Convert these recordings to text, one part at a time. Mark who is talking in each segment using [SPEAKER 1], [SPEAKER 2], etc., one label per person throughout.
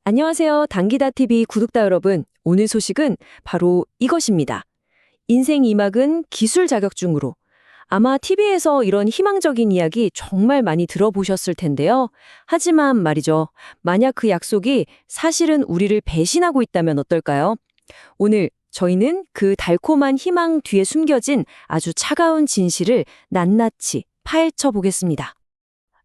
[SPEAKER 1] 안녕하세요. 당기다TV 구독자 여러분. 오늘 소식은 바로 이것입니다. 인생 2막은 기술 자격증으로. 아마 TV에서 이런 희망적인 이야기 정말 많이 들어보셨을 텐데요. 하지만 말이죠. 만약 그 약속이 사실은 우리를 배신하고 있다면 어떨까요? 오늘 저희는 그 달콤한 희망 뒤에 숨겨진 아주 차가운 진실을 낱낱이 파헤쳐 보겠습니다.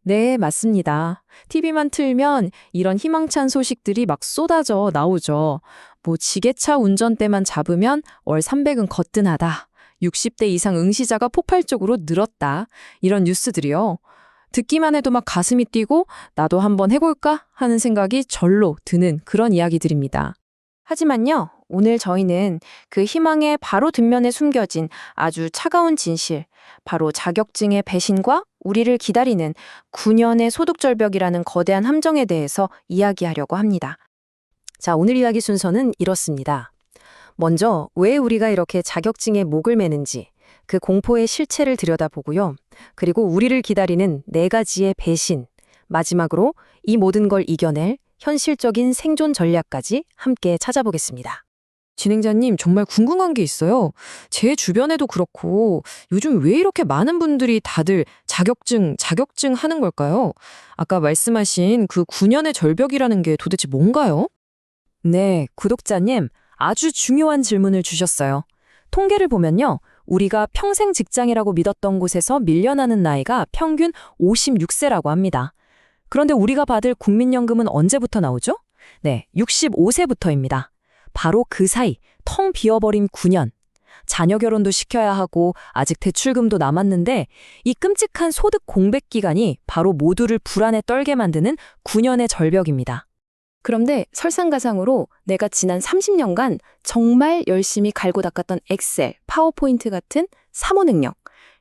[SPEAKER 2] 네, 맞습니다. TV만 틀면 이런 희망찬 소식들이 막 쏟아져 나오죠. 뭐 지게차 운전대만 잡으면 월 300은 거뜬하다. 60대 이상 응시자가 폭발적으로 늘었다. 이런 뉴스들이요. 듣기만 해도 막 가슴이 뛰고 나도 한번 해볼까 하는 생각이 절로 드는 그런 이야기들입니다.
[SPEAKER 3] 하지만요, 오늘 저희는 그 희망의 바로 뒷면에 숨겨진 아주 차가운 진실, 바로 자격증의 배신과 우리를 기다리는 9년의 소득절벽이라는 거대한 함정에 대해서 이야기하려고 합니다.
[SPEAKER 1] 자, 오늘 이야기 순서는 이렇습니다. 먼저 왜 우리가 이렇게 자격증에 목을 매는지, 그 공포의 실체를 들여다보고요. 그리고 우리를 기다리는 4가지의 배신, 마지막으로 이 모든 걸 이겨낼 현실적인 생존 전략까지 함께 찾아보겠습니다.
[SPEAKER 2] 진행자님, 정말 궁금한 게 있어요. 제 주변에도 그렇고 요즘 왜 이렇게 많은 분들이 다들 자격증 하는 걸까요? 아까 말씀하신 그 9년의 절벽이라는 게 도대체 뭔가요?
[SPEAKER 1] 네, 구독자님, 아주 중요한 질문을 주셨어요. 통계를 보면요. 우리가 평생 직장이라고 믿었던 곳에서 밀려나는 나이가 평균 56세라고 합니다. 그런데 우리가 받을 국민연금은 언제부터 나오죠? 네, 65세부터입니다. 바로 그 사이 텅 비어버린 9년. 자녀 결혼도 시켜야 하고 아직 대출금도 남았는데 이 끔찍한 소득 공백 기간이 바로 모두를 불안에 떨게 만드는 9년의 절벽입니다.
[SPEAKER 3] 그런데 설상가상으로 내가 지난 30년간 정말 열심히 갈고 닦았던 엑셀, 파워포인트 같은 사모 능력,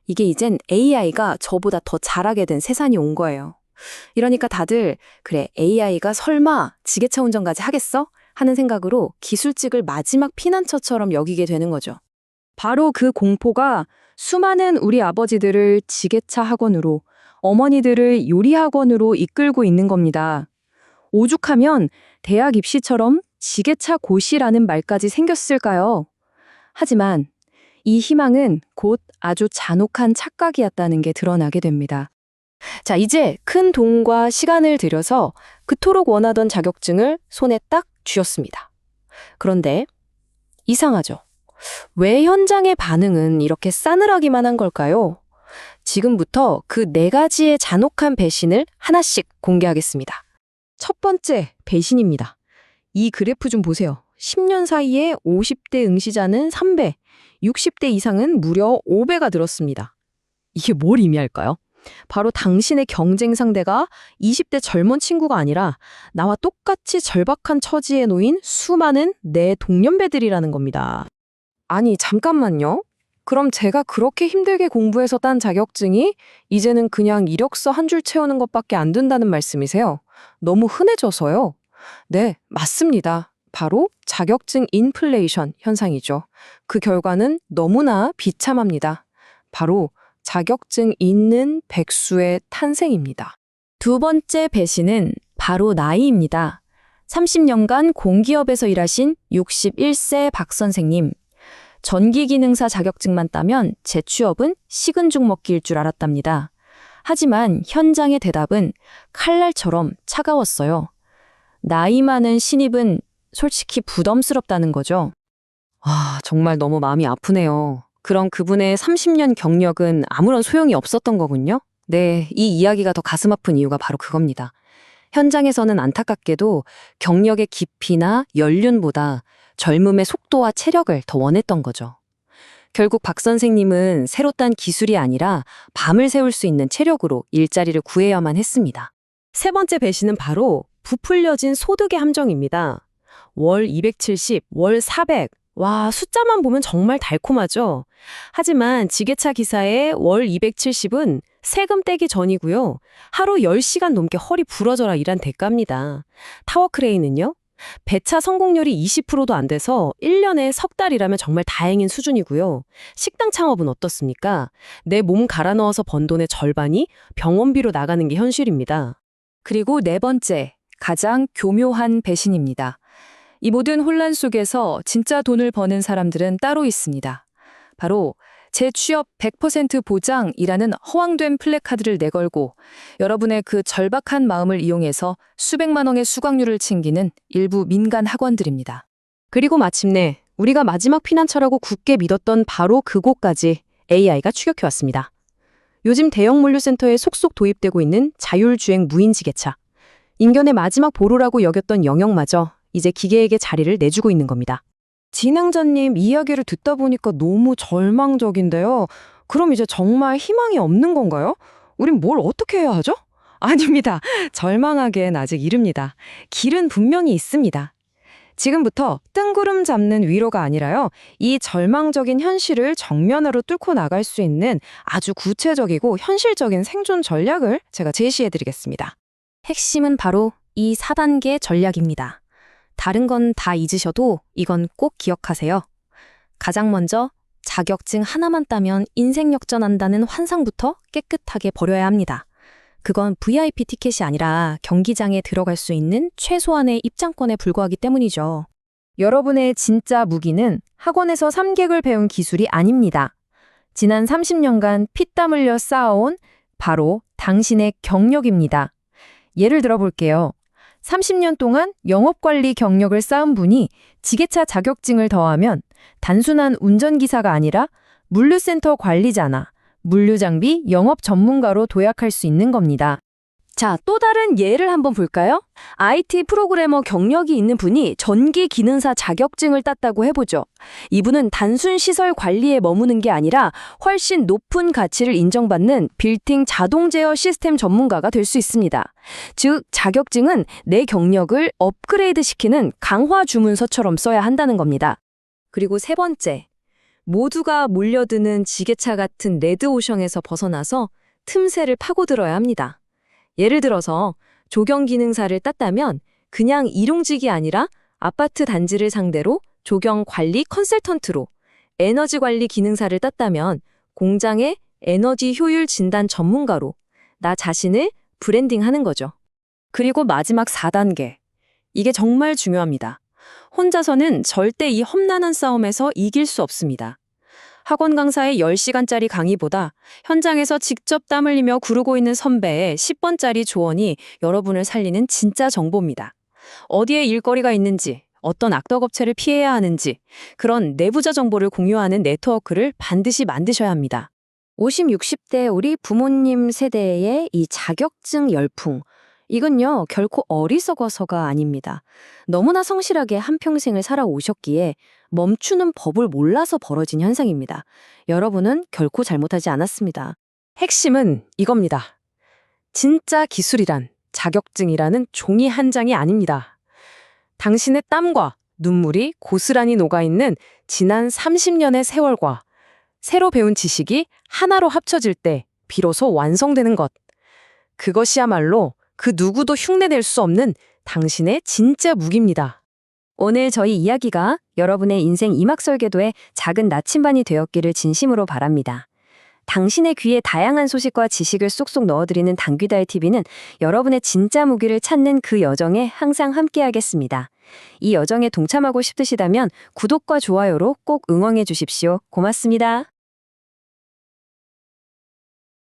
[SPEAKER 3] 이게 이젠 AI가 저보다 더 잘하게 된 세상이 온 거예요. 이러니까 다들 그래, AI가 설마 지게차 운전까지 하겠어? 하는 생각으로 기술직을 마지막 피난처처럼 여기게 되는 거죠.
[SPEAKER 2] 바로 그 공포가 수많은 우리 아버지들을 지게차 학원으로, 어머니들을 요리 학원으로 이끌고 있는 겁니다. 오죽하면 대학 입시처럼 지게차 고시라는 말까지 생겼을까요? 하지만 이 희망은 곧 아주 잔혹한 착각이었다는 게 드러나게 됩니다.
[SPEAKER 3] 자, 이제 큰 돈과 시간을 들여서 그토록 원하던 자격증을 손에 딱 쥐었습니다. 그런데 이상하죠. 왜 현장의 반응은 이렇게 싸늘하기만 한 걸까요? 지금부터 그 4가지의 잔혹한 배신을 하나씩 공개하겠습니다.
[SPEAKER 2] 첫 번째, 배신입니다. 이 그래프 좀 보세요. 10년 사이에 50대 응시자는 3배, 60대 이상은 무려 5배가 늘었습니다. 이게 뭘 의미할까요? 바로 당신의 경쟁 상대가 20대 젊은 친구가 아니라 나와 똑같이 절박한 처지에 놓인 수많은 내 동년배들이라는 겁니다. 아니, 잠깐만요. 그럼 제가 그렇게 힘들게 공부해서 딴 자격증이 이제는 그냥 이력서 한 줄 채우는 것밖에 안 된다는 말씀이세요? 너무 흔해져서요. 네, 맞습니다. 바로 자격증 인플레이션 현상이죠. 그 결과는 너무나 비참합니다. 바로 자격증 있는 백수의 탄생입니다.
[SPEAKER 3] 두 번째 배신은 바로 나이입니다. 30년간 공기업에서 일하신 61세 박 선생님. 전기기능사 자격증만 따면 재취업은 식은 죽 먹기일 줄 알았답니다. 하지만 현장의 대답은 칼날처럼 차가웠어요. 나이 많은 신입은 솔직히 부담스럽다는 거죠.
[SPEAKER 1] 정말 너무 마음이 아프네요. 그럼 그분의 30년 경력은 아무런 소용이 없었던 거군요? 네, 이 이야기가 더 가슴 아픈 이유가 바로 그겁니다. 현장에서는 안타깝게도 경력의 깊이나 연륜보다 젊음의 속도와 체력을 더 원했던 거죠. 결국 박 선생님은 새로 딴 기술이 아니라 밤을 새울 수 있는 체력으로 일자리를 구해야만 했습니다. 세 번째 배신은 바로 부풀려진 소득의 함정입니다. 월 270, 월 400. 와, 숫자만 보면 정말 달콤하죠? 하지만 지게차 기사의 월 270은 세금 떼기 전이고요. 하루 10시간 넘게 허리 부러져라 일한 대가입니다. 타워크레인은요? 배차 성공률이 20%도 안 돼서 1년에 석 달이라면 정말 다행인 수준이고요. 식당 창업은 어떻습니까? 내 몸 갈아 넣어서 번 돈의 절반이 병원비로 나가는 게 현실입니다. 그리고 네 번째,
[SPEAKER 3] 가장 교묘한 배신입니다. 이 모든 혼란 속에서 진짜 돈을 버는 사람들은 따로 있습니다. 바로 재취업 100% 보장이라는 허황된 플래카드를 내걸고 여러분의 그 절박한 마음을 이용해서 수백만 원의 수강료를 챙기는 일부 민간 학원들입니다.
[SPEAKER 2] 그리고 마침내 우리가 마지막 피난처라고 굳게 믿었던 바로 그곳까지 AI가 추격해왔습니다. 요즘 대형 물류센터에 속속 도입되고 있는 자율주행 무인지게차. 인간의 마지막 보루라고 여겼던 영역마저 이제 기계에게 자리를 내주고 있는 겁니다. 진행자님 이야기를 듣다 보니까 너무 절망적인데요. 그럼 이제 정말 희망이 없는 건가요? 우린 뭘 어떻게 해야 하죠? 아닙니다. 절망하기엔 아직 이릅니다. 길은 분명히 있습니다. 지금부터 뜬구름 잡는 위로가 아니라요. 이 절망적인 현실을 정면으로 뚫고 나갈 수 있는 아주 구체적이고 현실적인 생존 전략을 제가 제시해드리겠습니다.
[SPEAKER 3] 핵심은 바로 이 4단계 전략입니다. 다른 건 다 잊으셔도 이건 꼭 기억하세요. 가장 먼저 자격증 하나만 따면 인생 역전한다는 환상부터 깨끗하게 버려야 합니다. 그건 VIP 티켓이 아니라 경기장에 들어갈 수 있는 최소한의 입장권에 불과하기 때문이죠.
[SPEAKER 2] 여러분의 진짜 무기는 학원에서 3개월 배운 기술이 아닙니다. 지난 30년간 피땀 흘려 쌓아온 바로 당신의 경력입니다. 예를 들어 볼게요. 30년 동안 영업관리 경력을 쌓은 분이 지게차 자격증을 더하면 단순한 운전기사가 아니라 물류센터 관리자나 물류장비 영업 전문가로 도약할 수 있는 겁니다.
[SPEAKER 3] 자, 또 다른 예를 한번 볼까요? IT 프로그래머 경력이 있는 분이 전기 기능사 자격증을 땄다고 해보죠. 이분은 단순 시설 관리에 머무는 게 아니라 훨씬 높은 가치를 인정받는 빌딩 자동 제어 시스템 전문가가 될 수 있습니다. 즉, 자격증은 내 경력을 업그레이드시키는 강화 주문서처럼 써야 한다는 겁니다. 그리고 세 번째, 모두가 몰려드는 지게차 같은 레드오션에서 벗어나서 틈새를 파고들어야 합니다. 예를 들어서 조경 기능사를 땄다면 그냥 일용직이 아니라 아파트 단지를 상대로 조경 관리 컨설턴트로, 에너지 관리 기능사를 땄다면 공장의 에너지 효율 진단 전문가로 나 자신을 브랜딩하는 거죠. 그리고 마지막 4단계. 이게 정말 중요합니다. 혼자서는 절대 이 험난한 싸움에서 이길 수 없습니다. 학원 강사의 10시간짜리 강의보다 현장에서 직접 땀 흘리며 구르고 있는 선배의 10번짜리 조언이 여러분을 살리는 진짜 정보입니다. 어디에 일거리가 있는지, 어떤 악덕업체를 피해야 하는지, 그런 내부자 정보를 공유하는 네트워크를 반드시 만드셔야 합니다. 50, 60대 우리 부모님 세대의 이 자격증 열풍, 이건요, 결코 어리석어서가 아닙니다. 너무나 성실하게 한평생을 살아오셨기에 멈추는 법을 몰라서 벌어진 현상입니다. 여러분은 결코 잘못하지 않았습니다.
[SPEAKER 2] 핵심은 이겁니다. 진짜 기술이란 자격증이라는 종이 한 장이 아닙니다. 당신의 땀과 눈물이 고스란히 녹아있는 지난 30년의 세월과 새로 배운 지식이 하나로 합쳐질 때 비로소 완성되는 것. 그것이야말로 그 누구도 흉내낼 수 없는 당신의 진짜 무기입니다.
[SPEAKER 3] 오늘 저희 이야기가 여러분의 인생 이막설계도의 작은 나침반이 되었기를 진심으로 바랍니다. 당신의 귀에 다양한 소식과 지식을 쏙쏙 넣어드리는 당귀다의 TV는 여러분의 진짜 무기를 찾는 그 여정에 항상 함께하겠습니다. 이 여정에 동참하고 싶으시다면 구독과 좋아요로 꼭 응원해 주십시오. 고맙습니다.